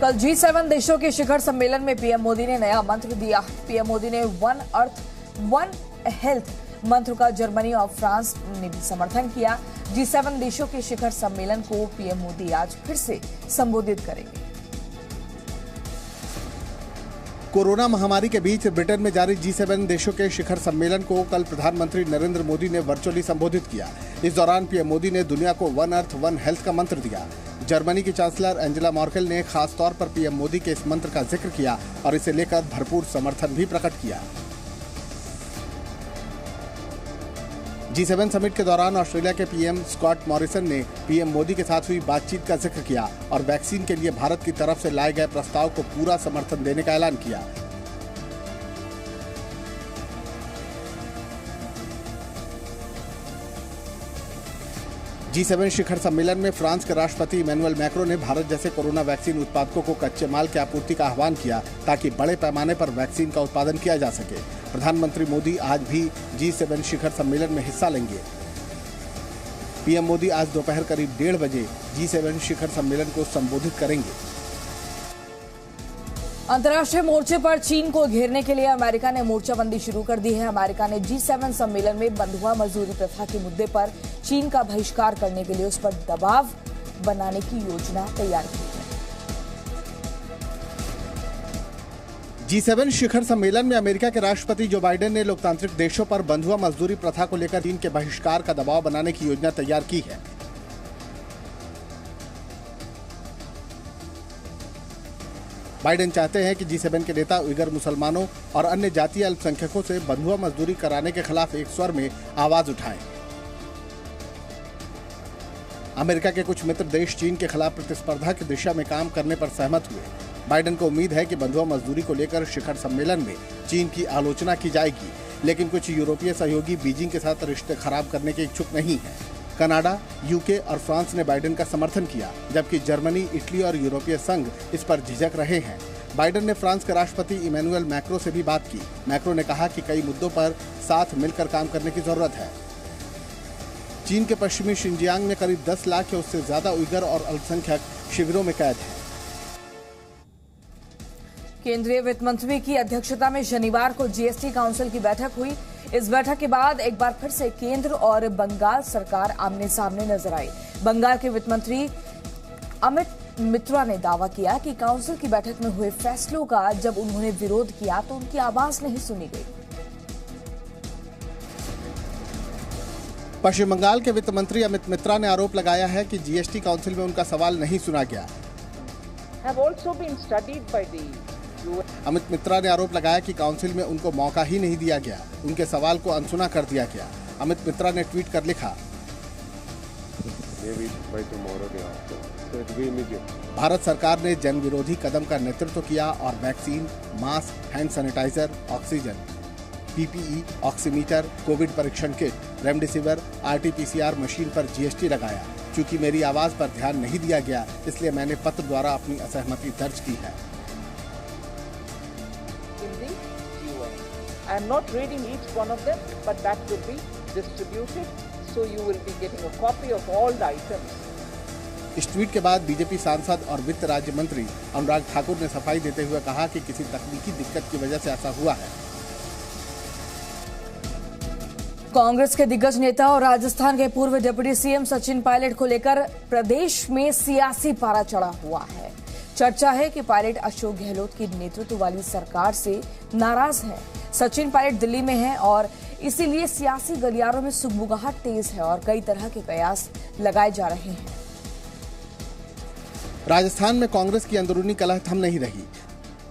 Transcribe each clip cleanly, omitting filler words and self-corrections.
कल G7 देशों के शिखर सम्मेलन में पीएम मोदी ने नया मंत्र दिया। पीएम मोदी ने वन अर्थ वन हेल्थ मंत्र का जर्मनी और फ्रांस ने भी समर्थन किया। G7 देशों के शिखर सम्मेलन को पीएम मोदी आज फिर से संबोधित करेंगे। कोरोना महामारी के बीच ब्रिटेन में जारी G7 देशों के शिखर सम्मेलन को कल प्रधानमंत्री नरेंद्र मोदी ने वर्चुअली संबोधित किया। इस दौरान पीएम मोदी ने दुनिया को वन अर्थ वन हेल्थ का मंत्र दिया। जर्मनी की चांसलर एंजेला मर्केल ने खास तौर पर पीएम मोदी के इस मंत्र का जिक्र किया और इसे लेकर भरपूर समर्थन भी प्रकट किया। G7 समिट के दौरान ऑस्ट्रेलिया के पीएम स्कॉट मॉरिसन ने पीएम मोदी के साथ हुई बातचीत का जिक्र किया और वैक्सीन के लिए भारत की तरफ से लाए गए प्रस्ताव को पूरा समर्थन देने का ऐलान किया। G7 शिखर सम्मेलन में फ्रांस के राष्ट्रपति इमैनुअल मैक्रो ने भारत जैसे कोरोना वैक्सीन उत्पादकों को कच्चे माल की आपूर्ति का आह्वान किया ताकि बड़े पैमाने पर वैक्सीन का उत्पादन किया जा सके। प्रधानमंत्री मोदी आज भी G7 शिखर सम्मेलन में हिस्सा लेंगे। पीएम मोदी आज दोपहर करीब 1:30 बजे G7 शिखर सम्मेलन को संबोधित करेंगे। अंतर्राष्ट्रीय मोर्चे पर चीन को घेरने के लिए अमेरिका ने मोर्चाबंदी शुरू कर दी है। अमेरिका ने G7 सम्मेलन में बंधुआ मजदूरी प्रथा के मुद्दे पर चीन का बहिष्कार करने के लिए उस पर दबाव बनाने की योजना तैयार की है। G7 शिखर सम्मेलन में अमेरिका के राष्ट्रपति जो बाइडेन ने लोकतांत्रिक देशों पर बंधुआ मजदूरी प्रथा को लेकर चीन के बहिष्कार का दबाव बनाने की योजना तैयार की है। बाइडेन चाहते हैं कि G7 के नेता उइगर मुसलमानों और अन्य जातीय अल्पसंख्यकों से बंधुआ मजदूरी कराने के खिलाफ एक स्वर में आवाज उठाएं। अमेरिका के कुछ मित्र देश चीन के खिलाफ प्रतिस्पर्धा की दिशा में काम करने पर सहमत हुए। बाइडेन को उम्मीद है कि बंधुआ मजदूरी को लेकर शिखर सम्मेलन में चीन की आलोचना की जाएगी, लेकिन कुछ यूरोपीय सहयोगी बीजिंग के साथ रिश्ते खराब करने के इच्छुक नहीं हैं। कनाडा, यूके और फ्रांस ने बाइडेन का समर्थन किया, जबकि जर्मनी, इटली और यूरोपीय संघ इस पर झिझक रहे हैं। बाइडेन ने फ्रांस के राष्ट्रपति इमैनुअल मैक्रो से भी बात की। मैक्रो ने कहा कि कई मुद्दों पर साथ मिलकर काम करने की जरूरत है। चीन के पश्चिमी शिनजियांग में करीब 10 लाख या उससे ज्यादा उइगर और अल्पसंख्यक शिविरों में कैद हैं। केंद्रीय वित्त मंत्री की अध्यक्षता में शनिवार को जीएसटी काउंसिल की बैठक हुई। इस बैठक के बाद एक बार फिर से केंद्र और बंगाल सरकार आमने सामने नजर आई। बंगाल के वित्त मंत्री अमित मित्रा ने दावा किया कि काउंसिल की बैठक में हुए फैसलों का जब उन्होंने विरोध किया तो उनकी आवाज नहीं सुनी गई। पश्चिम बंगाल के वित्त मंत्री अमित मित्रा ने आरोप लगाया है कि जीएसटी काउंसिल में उनका सवाल नहीं सुना गया। अमित मित्रा ने आरोप लगाया कि काउंसिल में उनको मौका ही नहीं दिया गया, उनके सवाल को अनसुना कर दिया गया। अमित मित्रा ने ट्वीट कर लिखा, भारत सरकार ने जन विरोधी कदम का नेतृत्व किया और vaccine, mask, hand sanitizer, oxygen, PPE, oximeter, Covid परीक्षण किट, रेमडेसिविर, आरटी-पीसीआर मशीन पर जीएसटी लगाया। चूंकि मेरी आवाज पर ध्यान नहीं दिया गया, इसलिए मैंने पत्र द्वारा अपनी असहमति दर्ज की है। I am not reading each one of them, but that will be distributed, so you will be getting a copy of all the items. इस ट्वीट के बाद बीजेपी सांसद और वित्त राज्य मंत्री अनुराग ठाकुर ने सफाई देते हुए कहा कि किसी तकनीकी दिक्कत की वजह से ऐसा हुआ है। कांग्रेस के दिग्गज नेता और राजस्थान के पूर्व डिप्टी सीएम सचिन पायलट को लेकर प्रदेश में सियासी पारा चढ़ा हुआ है। चर्चा है कि पायलट अशोक गहलोत की नेतृत्व वाली सरकार से नाराज हैं। सचिन पायलट दिल्ली में हैं और इसीलिए सियासी गलियारों में सुगबुगाहट तेज है और कई तरह के कयास लगाए जा रहे हैं। राजस्थान में कांग्रेस की अंदरूनी कलह थम नहीं रही।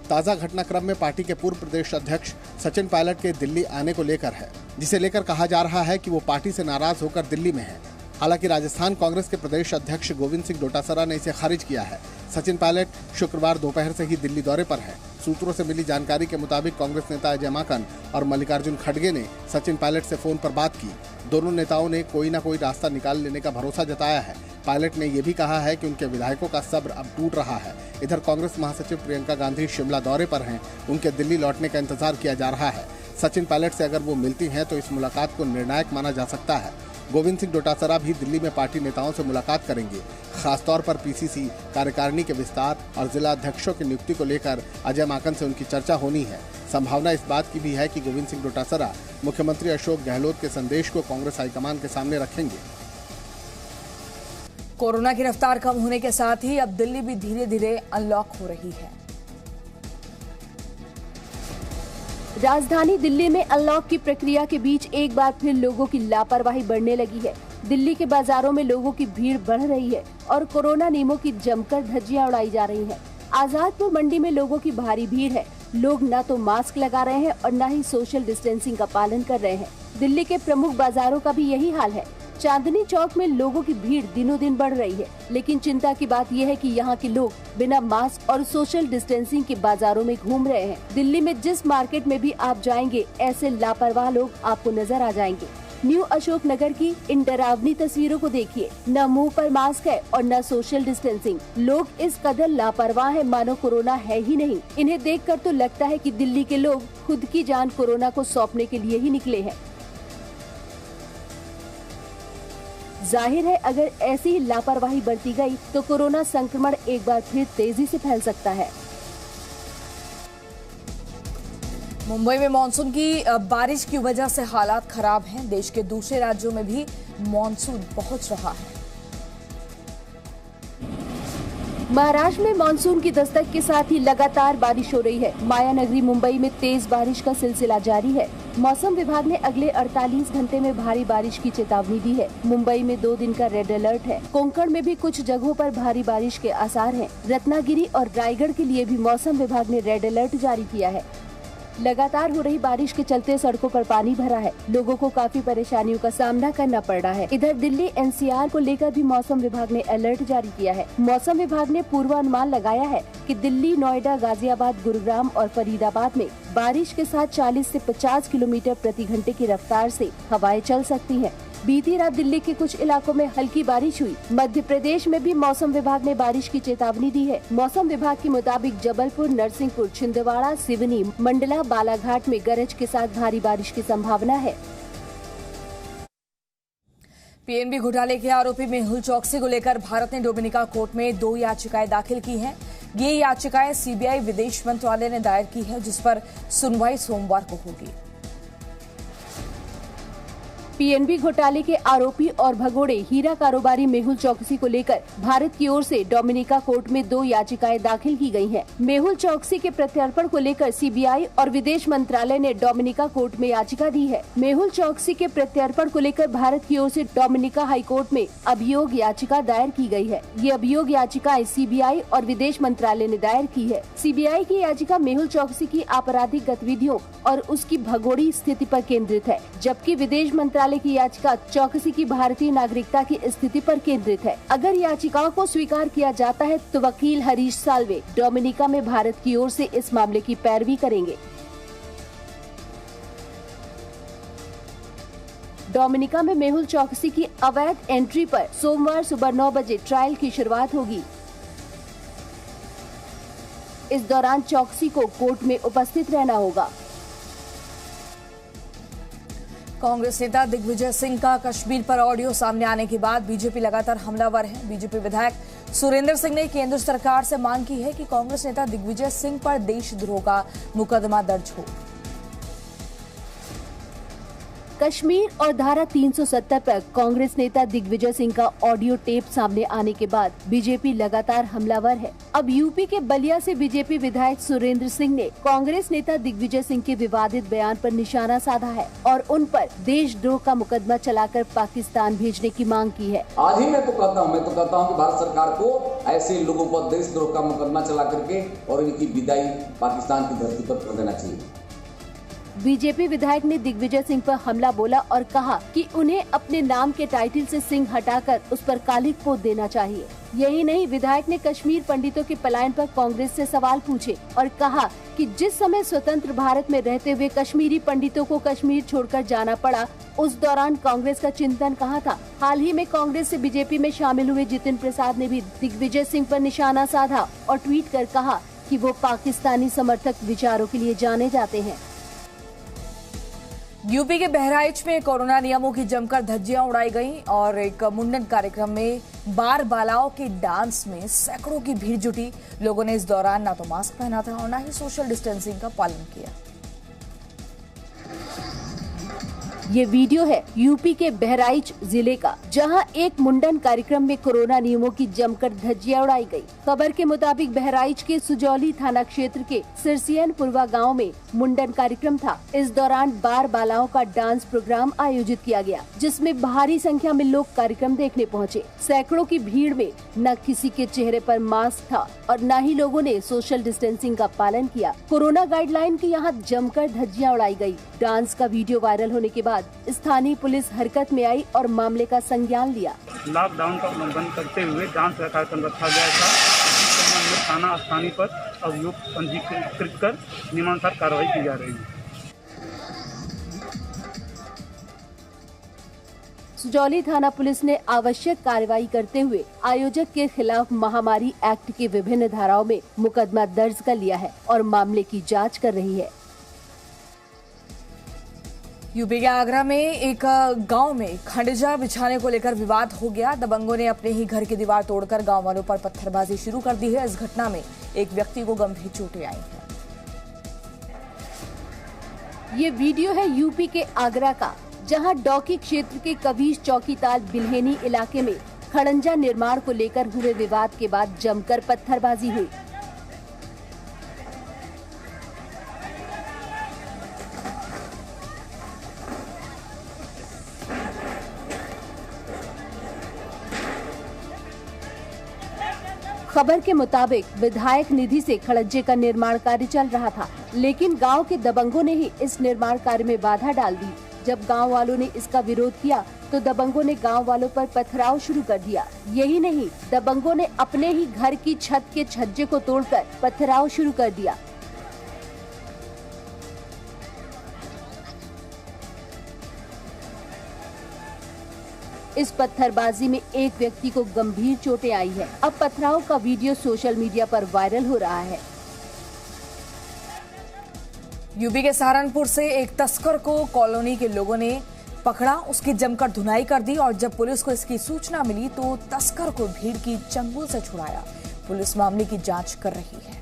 ताजा घटनाक्रम में पार्टी के पूर्व प्रदेश अध्यक्ष सचिन पायलट के दिल्ली आने को लेकर है, जिसे लेकर कहा जा रहा है कि वो पार्टी से नाराज होकर दिल्ली में है। हालांकि राजस्थान कांग्रेस के प्रदेश अध्यक्ष गोविंद सिंह डोटासरा ने इसे खारिज किया है। सचिन पायलट शुक्रवार दोपहर से ही दिल्ली दौरे पर है। सूत्रों से मिली जानकारी के मुताबिक कांग्रेस नेता अजय माकन और मल्लिकार्जुन खड़गे ने सचिन पायलट से फोन पर बात की। दोनों नेताओं ने कोई ना कोई रास्ता निकाल लेने का भरोसा जताया है। पायलट ने यह भी कहा है कि उनके विधायकों का सब्र अब टूट रहा है। इधर कांग्रेस महासचिव प्रियंका गांधी शिमला दौरे पर हैं। उनके दिल्ली लौटने का इंतजार किया जा रहा है। सचिन पायलट से अगर वो मिलती हैं तो इस मुलाकात को निर्णायक माना जा सकता है। गोविंद सिंह डोटासरा भी दिल्ली में पार्टी नेताओं से मुलाकात करेंगे। खासतौर पर पीसीसी कार्यकारिणी के विस्तार और जिला अध्यक्षों की नियुक्ति को लेकर अजय माकन से उनकी चर्चा होनी है। संभावना इस बात की भी है कि गोविंद सिंह डोटासरा मुख्यमंत्री अशोक गहलोत के संदेश को कांग्रेस हाईकमान के सामने रखेंगे। कोरोना की रफ्तार कम होने के साथ ही अब दिल्ली भी धीरे धीरे अनलॉक हो रही है। राजधानी दिल्ली में अनलॉक की प्रक्रिया के बीच एक बार फिर लोगों की लापरवाही बढ़ने लगी है। दिल्ली के बाजारों में लोगों की भीड़ बढ़ रही है और कोरोना नियमों की जमकर धज्जियां उड़ाई जा रही हैं। आजादपुर मंडी में लोगों की भारी भीड़ है। लोग न तो मास्क लगा रहे हैं और न ही सोशल डिस्टेंसिंग का पालन कर रहे हैं। दिल्ली के प्रमुख बाजारों का भी यही हाल है। चांदनी चौक में लोगों की भीड़ दिनों दिन बढ़ रही है, लेकिन चिंता की बात यह है कि यहाँ के लोग बिना मास्क और सोशल डिस्टेंसिंग के बाजारों में घूम रहे हैं। दिल्ली में जिस मार्केट में भी आप जाएंगे, ऐसे लापरवाह लोग आपको नजर आ जाएंगे। न्यू अशोक नगर की इन डरावनी तस्वीरों को देखिए। न मुंह पर मास्क है और न सोशल डिस्टेंसिंग। लोग इस कदर लापरवाह है मानो कोरोना है ही नहीं। इन्हें देखकर तो लगता है कि दिल्ली के लोग खुद की जान कोरोना को सौंपने के लिए ही निकले हैं। जाहिर है, अगर ऐसी ही लापरवाही बढ़ती गई तो कोरोना संक्रमण एक बार फिर तेजी से फैल सकता है। मुंबई में मानसून की बारिश की वजह से हालात खराब हैं। देश के दूसरे राज्यों में भी मानसून पहुंच रहा है। महाराष्ट्र में मानसून की दस्तक के साथ ही लगातार बारिश हो रही है। माया नगरी मुंबई में तेज बारिश का सिलसिला जारी है। मौसम विभाग ने अगले 48 घंटे में भारी बारिश की चेतावनी दी है। मुंबई में 2 दिन का रेड अलर्ट है। कोंकण में भी कुछ जगहों पर भारी बारिश के आसार हैं। रत्नागिरी और रायगढ़ के लिए भी मौसम विभाग ने रेड अलर्ट जारी किया है। लगातार हो रही बारिश के चलते सड़कों पर पानी भरा है। लोगों को काफी परेशानियों का सामना करना पड़ रहा है। इधर दिल्ली एनसीआर को लेकर भी मौसम विभाग ने अलर्ट जारी किया है। मौसम विभाग ने पूर्वानुमान लगाया है कि दिल्ली, नोएडा, गाजियाबाद, गुरुग्राम और फरीदाबाद में बारिश के साथ 40 से 50 किलोमीटर प्रति घंटे की रफ्तार से हवाएं चल सकती हैं। बीती रात दिल्ली के कुछ इलाकों में हल्की बारिश हुई। मध्य प्रदेश में भी मौसम विभाग ने बारिश की चेतावनी दी है। मौसम विभाग के मुताबिक जबलपुर, नरसिंहपुर, छिंदवाड़ा, सिवनी, मंडला, बालाघाट में गरज के साथ भारी बारिश की संभावना है। पीएनबी घोटाले के आरोपी मेहुल चौकसी को लेकर भारत ने डोमिनिका कोर्ट में 2 याचिकाएं दाखिल की हैं। ये याचिकाएं सीबीआई विदेश मंत्रालय ने दायर की है, जिस पर सुनवाई सोमवार को होगी। पीएनबी घोटाले के आरोपी और भगोड़े हीरा कारोबारी मेहुल चौकसी को लेकर भारत की ओर से डोमिनिका कोर्ट में 2 याचिकाएं दाखिल की गई हैं। मेहुल चौकसी के प्रत्यर्पण को लेकर सीबीआई और विदेश मंत्रालय ने डोमिनिका कोर्ट में याचिका दी है। मेहुल चौकसी के प्रत्यर्पण को लेकर भारत की ओर से डोमिनिका हाई कोर्ट में अभियोग याचिका दायर की गई है। ये अभियोग याचिकाएं सीबीआई और विदेश मंत्रालय ने दायर की है। सीबीआई की याचिका मेहुल चौकसी की आपराधिक गतिविधियों और उसकी भगोड़ी स्थिति पर केंद्रित है, जबकि विदेश मंत्रालय की याचिका चौकसी की भारतीय नागरिकता की स्थिति पर केंद्रित है। अगर याचिकाओं को स्वीकार किया जाता है तो वकील हरीश साल्वे डोमिनिका में भारत की ओर से इस मामले की पैरवी करेंगे। डोमिनिका में मेहुल चौकसी की अवैध एंट्री पर सोमवार सुबह 9 बजे ट्रायल की शुरुआत होगी। इस दौरान चौकसी को कोर्ट में उपस्थित रहना होगा। कांग्रेस नेता दिग्विजय सिंह का कश्मीर पर ऑडियो सामने आने के बाद बीजेपी लगातार हमलावर है। बीजेपी विधायक सुरेंद्र सिंह ने केंद्र सरकार से मांग की है कि कांग्रेस नेता दिग्विजय सिंह पर देशद्रोह का मुकदमा दर्ज हो। कश्मीर और धारा 370 पर कांग्रेस नेता दिग्विजय सिंह का ऑडियो टेप सामने आने के बाद बीजेपी लगातार हमलावर है। अब यूपी के बलिया से बीजेपी विधायक सुरेंद्र सिंह ने कांग्रेस नेता दिग्विजय सिंह के विवादित बयान पर निशाना साधा है और उन पर देशद्रोह का मुकदमा चलाकर पाकिस्तान भेजने की मांग की है। आज ही मैं तो कहता हूँ कि भारत सरकार को ऐसे लोगों पर देशद्रोह का मुकदमा चला करके और इनकी विदाई पाकिस्तान की धरती पर कर देना चाहिए। बीजेपी विधायक ने दिग्विजय सिंह पर हमला बोला और कहा कि उन्हें अपने नाम के टाइटल से सिंह हटाकर उस पर काली पोत देना चाहिए। यही नहीं, विधायक ने कश्मीर पंडितों के पलायन पर कांग्रेस से सवाल पूछे और कहा कि जिस समय स्वतंत्र भारत में रहते हुए कश्मीरी पंडितों को कश्मीर छोड़कर जाना पड़ा, उस दौरान कांग्रेस का चिंतन कहाँ था। हाल ही में कांग्रेस से बीजेपी में शामिल हुए जितिन प्रसाद ने भी दिग्विजय सिंह पर निशाना साधा और ट्वीट कर कहा कि वो पाकिस्तानी समर्थक विचारों के लिए जाने जाते हैं। यूपी के बहराइच में कोरोना नियमों की जमकर धज्जियां उड़ाई गईं और एक मुंडन कार्यक्रम में बार बालाओं के डांस में सैकड़ों की भीड़ जुटी। लोगों ने इस दौरान ना तो मास्क पहना था और ना ही सोशल डिस्टेंसिंग का पालन किया। ये वीडियो है यूपी के बहराइच जिले का, जहां एक मुंडन कार्यक्रम में कोरोना नियमों की जमकर धज्जियां उड़ाई गई। खबर के मुताबिक बहराइच के सुजौली थाना क्षेत्र के सिरसियनपुरवा गांव में मुंडन कार्यक्रम था। इस दौरान बार बालाओं का डांस प्रोग्राम आयोजित किया गया, जिसमें भारी संख्या में लोग कार्यक्रम देखने पहुंचे। सैकड़ों की भीड़ में न किसी के चेहरे पर मास्क था और न ही लोगों ने सोशल डिस्टेंसिंग का पालन किया। कोरोना गाइडलाइन की यहाँ जमकर धज्जियां उड़ाई गयी। डांस का वीडियो वायरल होने के बाद स्थानीय पुलिस हरकत में आई और मामले का संज्ञान लिया। लॉकडाउन का उल्लंघन करते हुए डांस का कार्यक्रम रखा गया था। इस संबंध में थाना स्थानीय पर अभियोग पंजीकृत कर नियमानुसार कार्रवाई की जा रही है। सुजौली थाना पुलिस ने आवश्यक कार्रवाई करते हुए आयोजक के खिलाफ महामारी एक्ट की विभिन्न धाराओं में मुकदमा दर्ज कर लिया है और मामले की जांच कर रही है। यूपी के आगरा में एक गांव में खंडजा बिछाने को लेकर विवाद हो गया। दबंगों ने अपने ही घर की दीवार तोड़कर गांव वालों पर पत्थरबाजी शुरू कर दी है। इस घटना में एक व्यक्ति को गंभीर चोटें आई हैं। ये वीडियो है यूपी के आगरा का, जहां डौकी क्षेत्र के कवीश चौकीताल बिल्हेनी इलाके में खड़ंजा निर्माण को लेकर हुए विवाद के बाद जमकर पत्थरबाजी हुई। खबर के मुताबिक विधायक निधि से खड़ंजे का निर्माण कार्य चल रहा था, लेकिन गांव के दबंगों ने ही इस निर्माण कार्य में बाधा डाल दी। जब गांव वालों ने इसका विरोध किया तो दबंगों ने गांव वालों पर पथराव शुरू कर दिया। यही नहीं, दबंगों ने अपने ही घर की छत के छज्जे को तोड़कर पथराव शुरू कर दिया। इस पत्थरबाजी में एक व्यक्ति को गंभीर चोटें आई है। अब पथराव का वीडियो सोशल मीडिया पर वायरल हो रहा है। यूपी के सहारनपुर से एक तस्कर को कॉलोनी के लोगों ने पकड़ा, उसकी जमकर धुनाई कर दी और जब पुलिस को इसकी सूचना मिली तो तस्कर को भीड़ की चंगुल से छुड़ाया। पुलिस मामले की जांच कर रही है।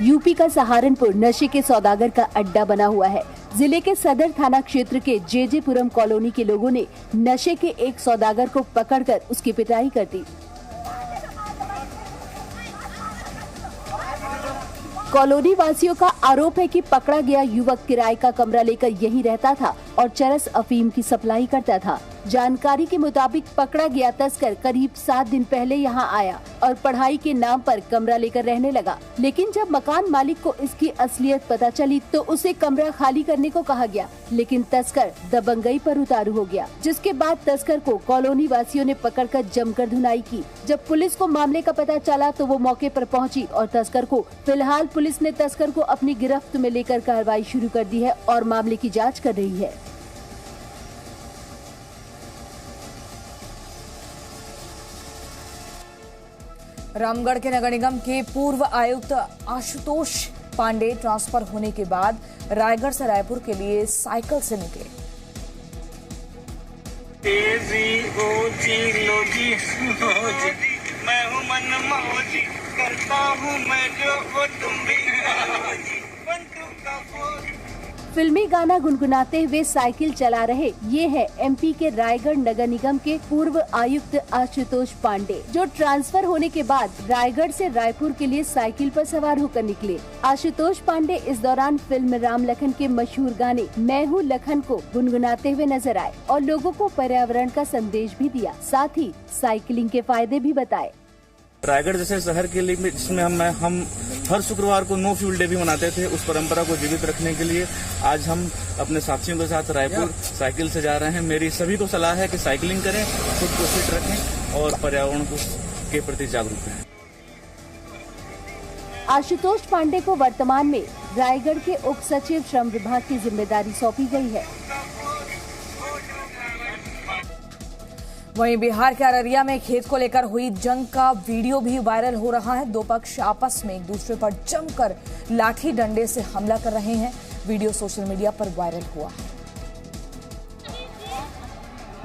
यूपी का सहारनपुर नशे के सौदागर का अड्डा बना हुआ है। जिले के सदर थाना क्षेत्र के जेजेपुरम कॉलोनी के लोगों ने नशे के एक सौदागर को पकड़कर उसकी पिटाई कर दी। कॉलोनी वासियों का आरोप है कि पकड़ा गया युवक किराए का कमरा लेकर यहीं रहता था और चरस अफीम की सप्लाई करता था। जानकारी के मुताबिक पकड़ा गया तस्कर करीब 7 दिन पहले यहां आया और पढ़ाई के नाम पर कमरा लेकर रहने लगा, लेकिन जब मकान मालिक को इसकी असलियत पता चली तो उसे कमरा खाली करने को कहा गया, लेकिन तस्कर दबंगई पर उतारू हो गया, जिसके बाद तस्कर को कॉलोनी वासियों ने पकड़कर जमकर धुनाई की। जब पुलिस को मामले का पता चला तो वो मौके पर पहुंची और तस्कर को फिलहाल पुलिस ने तस्कर को अपनी गिरफ्त में लेकर कार्रवाई शुरू कर दी है और मामले की जाँच कर रही है। रामगढ़ के नगर निगम के पूर्व आयुक्त आशुतोष पांडे ट्रांसफर होने के बाद रायगढ़ से रायपुर के लिए साइकिल से निकले। मैं हूं मन मौजी, करता हूं मैं जो वो तुम भी फिल्मी गाना गुनगुनाते हुए साइकिल चला रहे ये है एमपी के रायगढ़ नगर निगम के पूर्व आयुक्त आशुतोष पांडे, जो ट्रांसफर होने के बाद रायगढ़ से रायपुर के लिए साइकिल पर सवार होकर निकले। आशुतोष पांडे इस दौरान फिल्म राम लखन के मशहूर गाने मैं हूँ लखन को गुनगुनाते हुए नजर आए और लोगों को पर्यावरण का संदेश भी दिया, साथ ही साइकिलिंग के फायदे भी बताए। रायगढ़ जैसे शहर के लिए जिसमें हम हर शुक्रवार को नो फ्यूल डे भी मनाते थे, उस परंपरा को जीवित रखने के लिए आज हम अपने साथियों के साथ रायपुर साइकिल से जा रहे हैं। मेरी सभी को सलाह है कि साइकिलिंग करें, खुद को फिट रखें और पर्यावरण के प्रति जागरूक रहें। आशुतोष पांडे को वर्तमान में रायगढ़ के उप सचिव श्रम विभाग की जिम्मेदारी सौंपी गई है। वहीं बिहार के अररिया में खेत को लेकर हुई जंग का वीडियो भी वायरल हो रहा है। दो पक्ष आपस में एक दूसरे पर जमकर लाठी डंडे से हमला कर रहे हैं। वीडियो सोशल मीडिया पर वायरल हुआ है।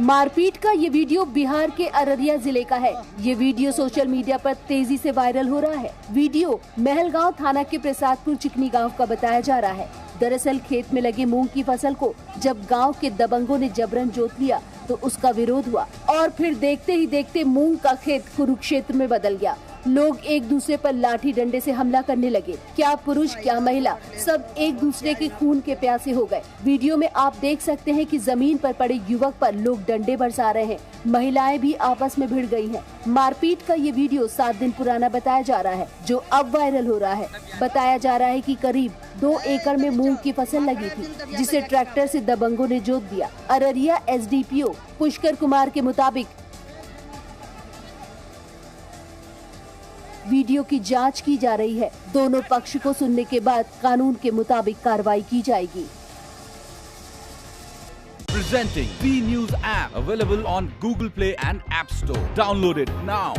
मारपीट का ये वीडियो बिहार के अररिया जिले का है। ये वीडियो सोशल मीडिया पर तेजी से वायरल हो रहा है। वीडियो महलगांव थाना के प्रसादपुर चिकनी गांव का बताया जा रहा है। दरअसल खेत में लगे मूंग की फसल को जब गांव के दबंगों ने जबरन जोत लिया तो उसका विरोध हुआ और फिर देखते ही देखते मूंग का खेत कुरुक्षेत्र में बदल गया। लोग एक दूसरे पर लाठी डंडे से हमला करने लगे। क्या पुरुष क्या महिला, सब एक दूसरे के खून के प्यासे हो गए। वीडियो में आप देख सकते हैं कि जमीन पर पड़े युवक पर लोग डंडे बरसा रहे हैं। महिलाएं भी आपस में भिड़ गई हैं। मारपीट का ये वीडियो 7 दिन पुराना बताया जा रहा है, जो अब वायरल हो रहा है। बताया जा रहा है कि करीब 2 एकड़ में मूंग की फसल लगी थी, जिसे ट्रैक्टर से दबंगों ने जोत दिया। अररिया एसडीपीओ पुष्कर कुमार के मुताबिक वीडियो की जांच की जा रही है। दोनों पक्ष को सुनने के बाद कानून के मुताबिक कार्रवाई की जाएगी। Presenting B News app available on Google Play and App Store. Download it now.